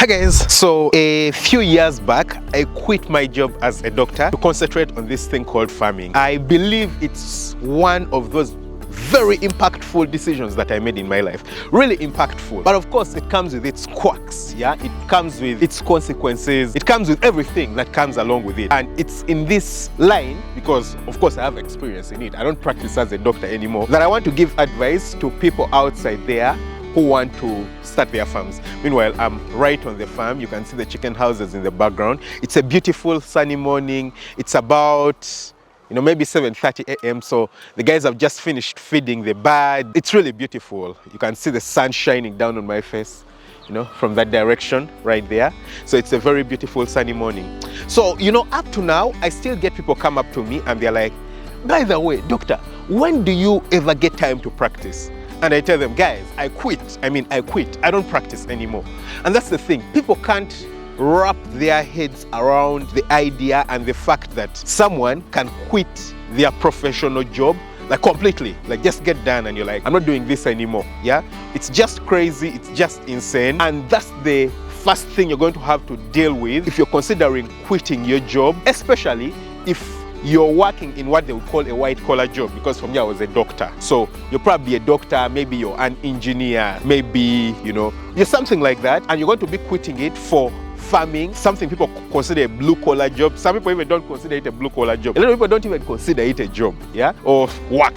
Hi guys, so a few years back I quit my job as a doctor to concentrate on this thing called farming. I believe it's one of those very impactful decisions that I made in my life. Really impactful. But of course it comes with its quirks, yeah? It comes with its consequences. It comes with everything that comes along with it. And it's in this line, because of course I have experience in it. I don't practice as a doctor anymore, that I want to give advice to people outside there who want to start their farms. Meanwhile, I'm right on the farm. You can see the chicken houses in the background. It's a beautiful sunny morning. It's about maybe 7:30 a.m. So the guys have just finished feeding the bird. It's really beautiful. You can see the sun shining down on my face, from that direction right there. So it's a very beautiful sunny morning. So, up to now, I still get people come up to me and they're like, by the way, doctor, when do you ever get time to practice? And I tell them, guys, I quit. I don't practice anymore. And that's the thing. People can't wrap their heads around the idea and the fact that someone can quit their professional job, like completely, like just get done and you're like, I'm not doing this anymore, yeah? It's just crazy, it's just insane. And that's the first thing you're going to have to deal with if you're considering quitting your job, especially if you're working in what they would call a white-collar job, because for me, I was a doctor. So you're probably a doctor, maybe you're an engineer, maybe, you're something like that, and you're going to be quitting it for farming, something people consider a blue-collar job. Some people even don't consider it a blue-collar job. A lot of people don't even consider it a job, yeah, or work.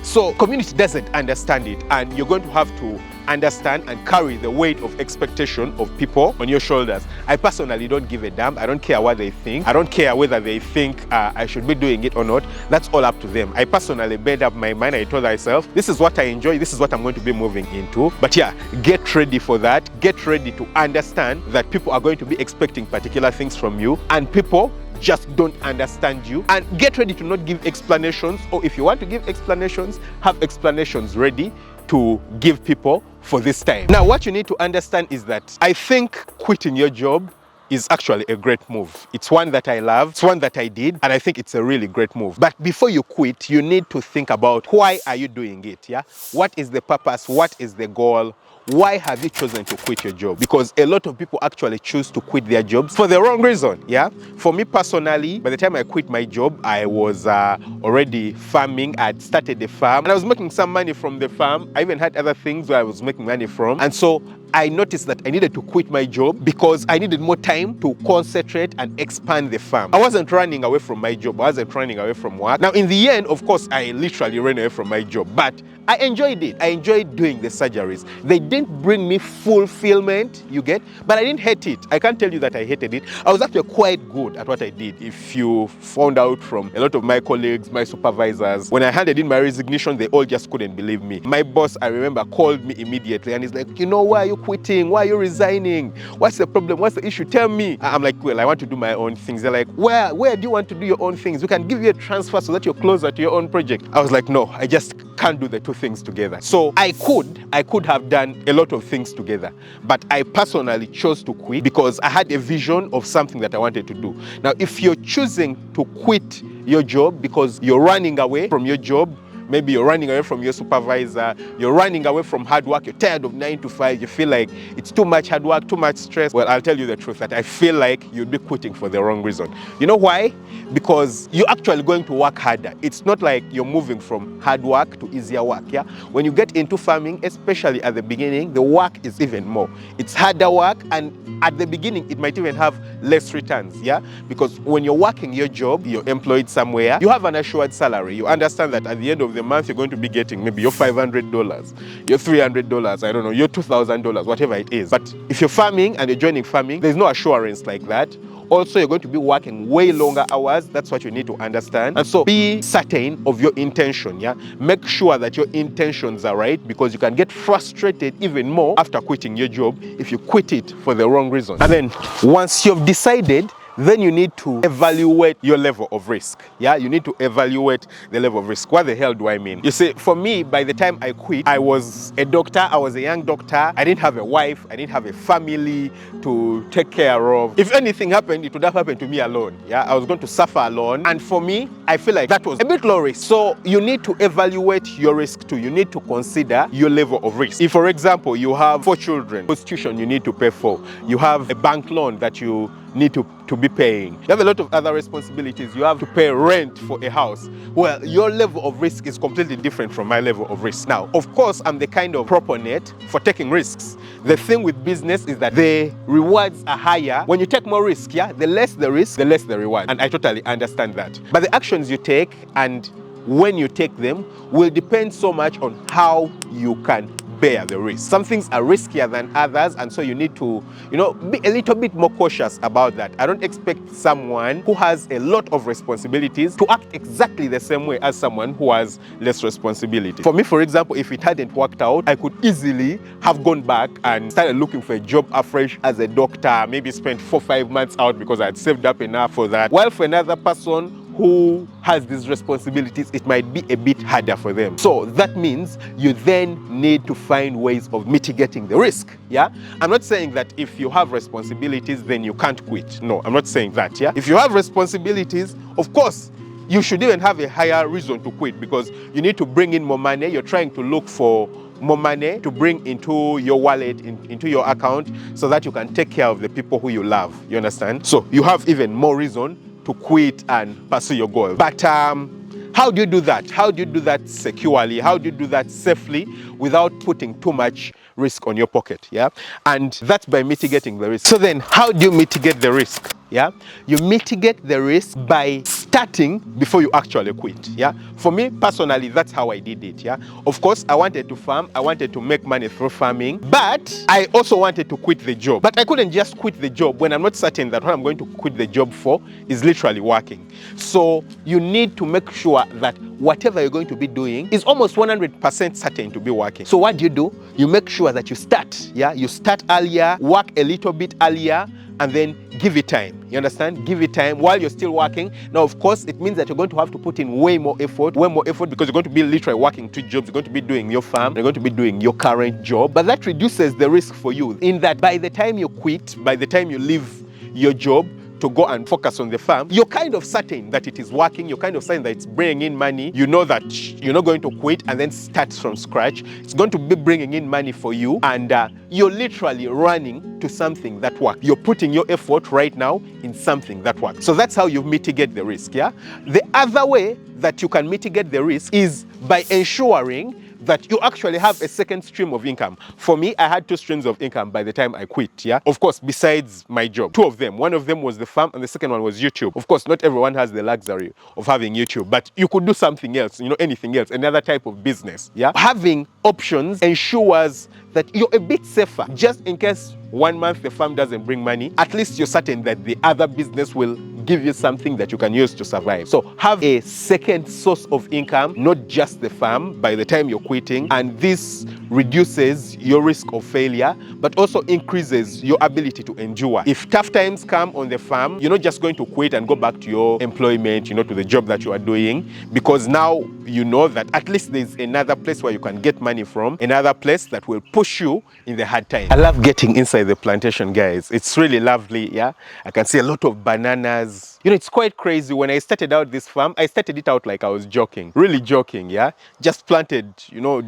So community doesn't understand it, and you're going to have to understand and carry the weight of expectation of people on your shoulders. I personally don't give a damn. I don't care what they think. I don't care whether they think I should be doing it or not. That's all up to them. I personally made up my mind. I told myself, this is what I enjoy. This is what I'm going to be moving into. But yeah, get ready for that. Get ready to understand that people are going to be expecting particular things from you, and people just don't understand you. And get ready to not give explanations, or if you want to give explanations, have explanations ready to give people for this time. Now, what you need to understand is that I think quitting your job is actually a great move. It's one that I love, it's one that I did, and I think it's a really great move. But before you quit, you need to think about, why are you doing it, yeah? What is the purpose? What is the goal? Why have you chosen to quit your job? Because a lot of people actually choose to quit their jobs for the wrong reason, yeah? For me personally, by the time I quit my job, I was already farming. I'd started the farm, and I was making some money from the farm. I even had other things where I was making money from. And so I noticed that I needed to quit my job because I needed more time to concentrate and expand the farm. I wasn't running away from my job. I wasn't running away from work. Now, in the end, of course, I literally ran away from my job, but I enjoyed it. I enjoyed doing the surgeries. They didn't bring me fulfillment, you get, but I didn't hate it. I can't tell you that I hated it. I was actually quite good at what I did. If you found out from a lot of my colleagues, my supervisors, when I handed in my resignation, they all just couldn't believe me. My boss, I remember, called me immediately and he's like, why are you quitting? Why are you resigning? What's the problem? What's the issue? Tell me. I'm like, well, I want to do my own things. They're like, where do you want to do your own things? We can give you a transfer so that you're closer to your own project. I was like, no, I just can't do the two things together. So I could have done a lot of things together, but I personally chose to quit because I had a vision of something that I wanted to do. Now, if you're choosing to quit your job because you're running away from your job, maybe you're running away from your supervisor, you're running away from hard work, you're tired of 9 to 5, you feel like it's too much hard work, too much stress. Well, I'll tell you the truth that I feel like you'd be quitting for the wrong reason. You know why? Because you're actually going to work harder. It's not like you're moving from hard work to easier work, yeah? When you get into farming, especially at the beginning, the work is even more. It's harder work, and at the beginning, it might even have less returns, yeah? Because when you're working your job, you're employed somewhere, you have an assured salary. You understand that at the end of the month, you're going to be getting maybe your $500, your $300, I don't know, your $2,000, whatever it is. But if you're farming and you're joining farming, there's no assurance like that. Also, you're going to be working way longer hours. That's what you need to understand. And so be certain of your intention, yeah? Make sure that your intentions are right, because you can get frustrated even more after quitting your job if you quit it for the wrong reason. And then once you've decided then you need to evaluate your level of risk. Yeah, you need to evaluate the level of risk. What the hell do I mean? You see, for me, by the time I quit, I was a doctor, I was a young doctor, I didn't have a wife, I didn't have a family to take care of. If anything happened, it would have happened to me alone. Yeah, I was going to suffer alone. And for me, I feel like that was a bit low risk. So you need to evaluate your risk too. You need to consider your level of risk. If, for example, you have 4 children, tuition you need to pay for, you have a bank loan that you need to be paying, you have a lot of other responsibilities, you have to pay rent for a house, well, your level of risk is completely different from my level of risk. Now, of course, I'm the kind of proponent for taking risks. The thing with business is that the rewards are higher when you take more risk. Yeah, the less the risk, the less the reward, and I totally understand that. But the actions you take and when you take them will depend so much on how you can bear the risk. Some things are riskier than others, and so you need to, be a little bit more cautious about that. I don't expect someone who has a lot of responsibilities to act exactly the same way as someone who has less responsibility. For me, for example, if it hadn't worked out, I could easily have gone back and started looking for a job afresh as a doctor, maybe spent 4-5 months out because I had saved up enough for that. While for another person who has these responsibilities, it might be a bit harder for them. So that means you then need to find ways of mitigating the risk. Yeah, I'm not saying that if you have responsibilities then you can't quit. No, I'm not saying that. Yeah, if you have responsibilities, of course you should even have a higher reason to quit, because you need to bring in more money. You're trying to look for more money to bring into your wallet, into your account, so that you can take care of the people who you love. You understand? So you have even more reason to quit and pursue your goal. But how do you do that? How do you do that securely? How do you do that safely without putting too much risk on your pocket? Yeah, and that's by mitigating the risk. So then, how do you mitigate the risk? Yeah, you mitigate the risk by starting before you actually quit. Yeah, for me personally, that's how I did it. Yeah, of course, I wanted to farm, I wanted to make money through farming, but I also wanted to quit the job. But I couldn't just quit the job when I'm not certain that what I'm going to quit the job for is literally working. So you need to make sure that whatever you're going to be doing is almost 100% certain to be working. So what do? You make sure that you start. Yeah, you start earlier, work a little bit earlier, and then give it time. You understand? Give it time while you're still working. Now, of course, it means that you're going to have to put in way more effort, because you're going to be literally working 2 jobs. You're going to be doing your farm, you're going to be doing your current job. But that reduces the risk for you, in that by the time you quit, by the time you leave your job to go and focus on the farm, you're kind of certain that it is working, you're kind of certain that it's bringing in money, you know that you're not going to quit and then start from scratch. It's going to be bringing in money for you, and you're literally running to something that works. You're putting your effort right now in something that works. So that's how you mitigate the risk. Yeah. The other way that you can mitigate the risk is by ensuring that you actually have a second stream of income. For me, I had 2 streams of income by the time I quit. Yeah, of course, besides my job, 2 of them. One of them was the farm, and the second one was YouTube. Of course, not everyone has the luxury of having YouTube, but you could do something else, anything else, another type of business. Yeah, having options ensures that you're a bit safer, just in case 1 month the farm doesn't bring money. At least you're certain that the other business will give you something that you can use to survive. So have a second source of income, not just the farm, by the time you're quitting, and this reduces your risk of failure, but also increases your ability to endure. If tough times come on the farm, you're not just going to quit and go back to your employment, to the job that you are doing, because now you know that at least there's another place where you can get money from, another place that will push you in the hard time. I love getting inside the plantation, guys. It's really lovely. Yeah, I can see a lot of bananas. It's quite crazy. When I started out this farm, I started it out like I was joking, really joking. Yeah, just planted,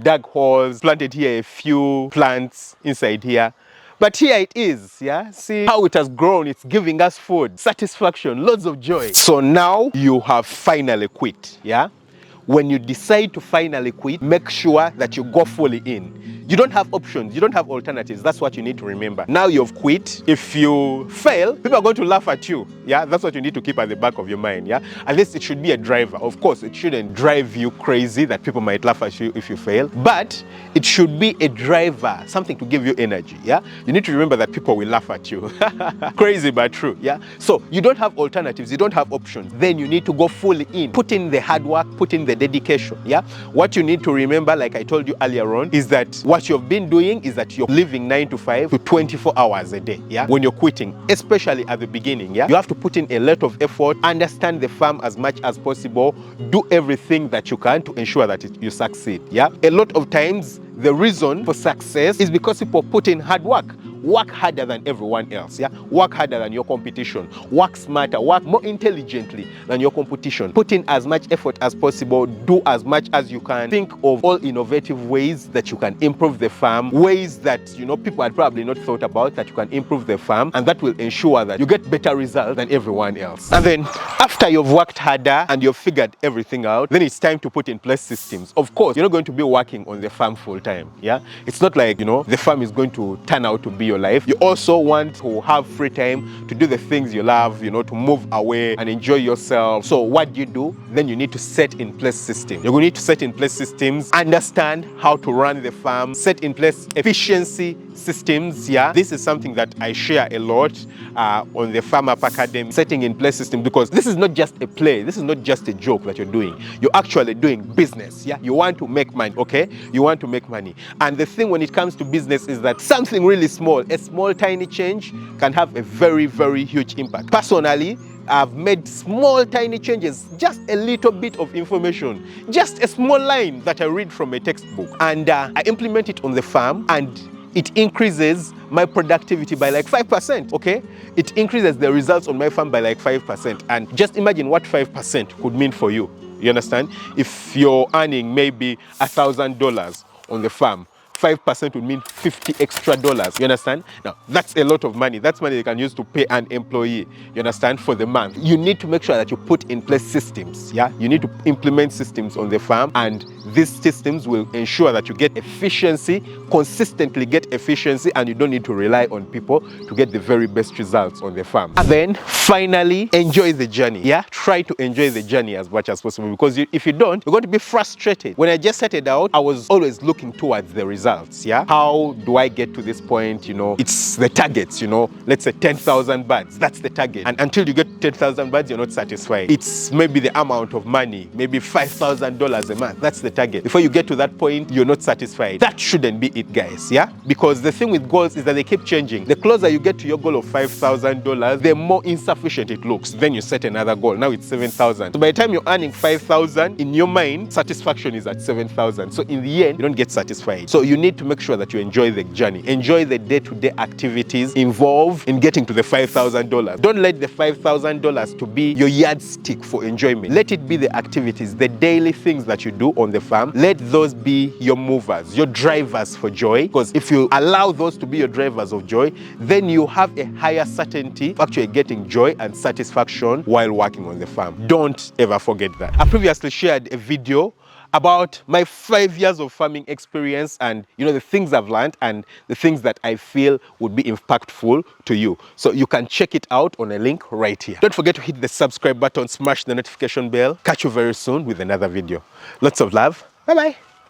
dug holes, planted here a few plants inside here. But here it is. Yeah, see how it has grown. It's giving us food, satisfaction, lots of joy. So now you have finally quit. Yeah, when you decide to finally quit, make sure that you go fully in. You don't have options, you don't have alternatives. That's what you need to remember. Now you've quit. If you fail, people are going to laugh at you. Yeah, that's what you need to keep at the back of your mind. Yeah, at least it should be a driver. Of course, it shouldn't drive you crazy that people might laugh at you if you fail, but it should be a driver, something to give you energy. Yeah, you need to remember that people will laugh at you. Crazy but true. Yeah, so you don't have alternatives, you don't have options. Then you need to go fully in. Put in the hard work, put in the dedication. Yeah, what you need to remember, like I told you earlier on, is that what you've been doing is that you're living 9 to 5 to 24 hours a day, yeah? When you're quitting, especially at the beginning, yeah? You have to put in a lot of effort, understand the farm as much as possible, do everything that you can to ensure that you succeed, yeah? A lot of times, the reason for success is because people put in hard work. Work harder than everyone else, yeah? Work harder than your competition. Work smarter, work more intelligently than your competition. Put in as much effort as possible, do as much as you can. Think of all innovative ways that you can improve the farm, ways that, you know, people had probably not thought about that you can improve the farm, and that will ensure that you get better results than everyone else. And then, after you've worked harder and you've figured everything out, then it's time to put in place systems. Of course, you're not going to be working on the farm full time, yeah? It's not like, you know, the farm is going to turn out to be your life. You also want to have free time to do the things you love, you know, to move away and enjoy yourself. So what do? Then you need to set in place systems. You're going to need to set in place systems, understand how to run the farm, set in place efficiency systems, yeah? This is something that I share a lot on the Farm Up Academy, setting in place systems, because this is not just a play, this is not just a joke that you're doing. You're actually doing business, yeah? You want to make money, okay? You want to make money. And the thing when it comes to business is that something really small, a small tiny change can have a very, very huge impact. Personally, I've made small tiny changes, just a little bit of information, just a small line that I read from a textbook, and I implement it on the farm, and it increases my productivity by like 5%, okay? It increases the results on my farm by like 5%. And just imagine what 5% could mean for you. You understand? If you're earning maybe $1,000 on the farm, 5% would mean $50 extra. You understand? Now, that's a lot of money. That's money you can use to pay an employee, you understand, for the month. You need to make sure that you put in place systems, yeah? You need to implement systems on the farm, and these systems will ensure that you get efficiency, consistently get efficiency, and you don't need to rely on people to get the very best results on the farm. And then, finally, enjoy the journey, yeah? Try to enjoy the journey as much as possible, because if you don't, you're going to be frustrated. When I just started out, I was always looking towards the results, yeah? How do I get to this point, you know? It's the targets, you know? Let's say 10,000 birds, that's the target. And until you get 10,000 birds, you're not satisfied. It's maybe the amount of money, maybe $5,000 a month, that's the target. Before you get to that point, you're not satisfied. That shouldn't be it, guys, yeah? Because the thing with goals is that they keep changing. The closer you get to your goal of $5,000, the more insufficient it looks. Then you set another goal. Now it's 7,000. So by the time you're earning 5,000, in your mind, satisfaction is at 7,000. So in the end, you don't get satisfied. So you need to make sure that you enjoy the journey. Enjoy the day-to-day activities involved in getting to the $5,000. Don't let the $5,000 to be your yardstick for enjoyment. Let it be the activities, the daily things that you do on the farm. Let those be your movers, your drivers for joy. Because if you allow those to be your drivers of joy, then you have a higher certainty of actually getting joy and satisfaction while working on the farm. Don't ever forget that. I previously shared a video about my 5 years of farming experience, and you know, the things I've learned and the things that I feel would be impactful to you. So you can check it out on a link right here. Don't forget to hit the subscribe button, smash the notification bell. Catch you very soon with another video. Lots of love. Bye-bye.